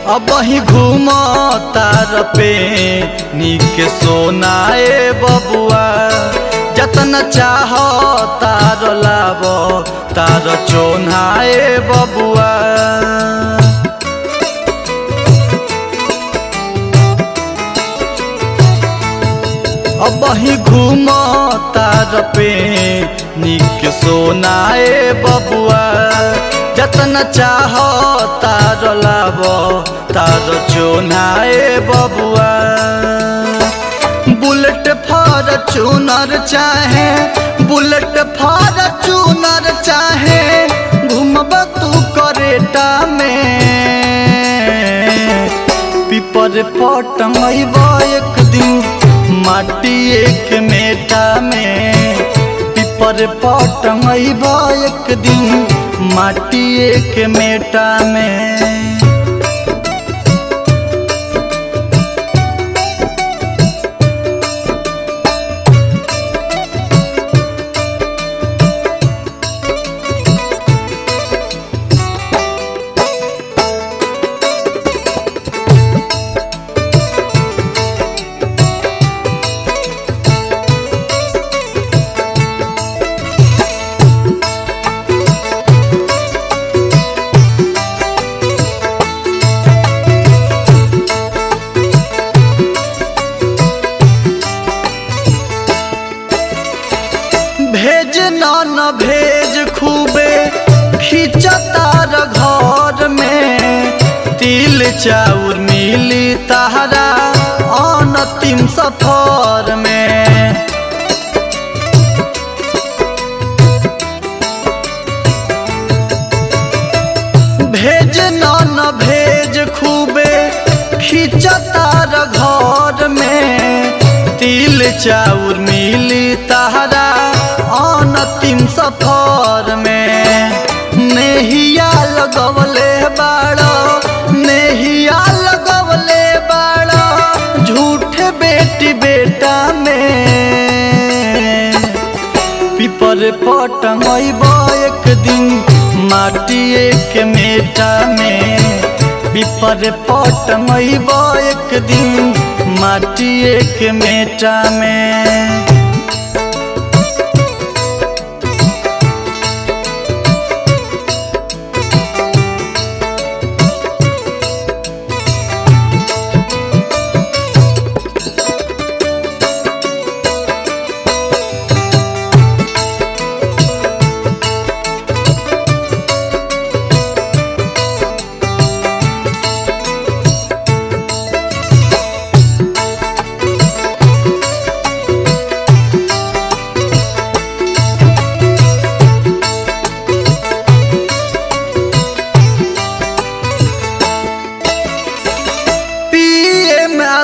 अब ही घूम तार पे नीक सोनाए बबुआ, जतन चाह तार लाब तार चोन्हाए बबुआ। अब ही घूम तार पे नीक सोनाए बबुआ, जतन चाह तार लाब तार चोन्हाए बबुआ। बुलेट फॉर्च्यूनर चाहे बुलेट फॉर्च्यूनर चाहे घूमब तू करेटा में, पीपर पटंगब एक दिन माटी एक मेटा में, पीपर पटंगब एक दिन माटी एक मेटा में। भेज न भेज खूबे खींचतार घर में, तिल चाउर मिली तारा अंतिम सफर में। भेज न भेज खूबे खींचतार घर में, तिल चाउर मिली तारा अंतिम सफर में। नेहिया लगवले बाड़ा नेहिया लगवले बाड़ा झूठ बेटी बेटा में, पीपर पटंगब एक दिन माटी एक मेटा में, पीपर पटंगब एक दिन माटी एक मेटा में।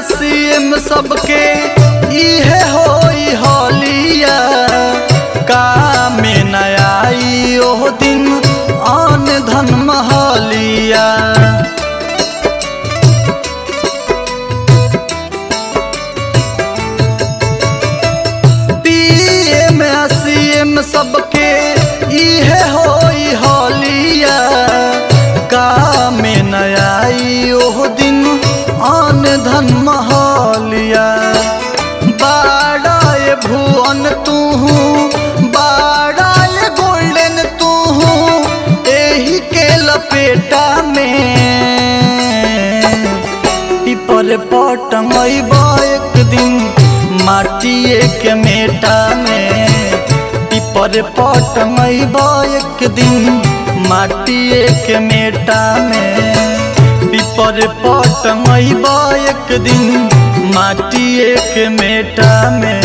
सीएम सबके इहे होई हलिया, काम में न आई ओह दिन आन धन महलिया। पीएम सीएम सबके इहे होई हलिया, काम में न आई ओह दिन आन धन महलिया। बाड़ाए भुवन तूहू बाड़ाए गोल्डन तूहू एही के लपेटा में, पीपर पटंगब एक दिन माटी एक मेटा में, पीपर पटंगब एक दिन माटी एक मेटा में, पीपर पटंगब एक दिन माटी एक मेटा में।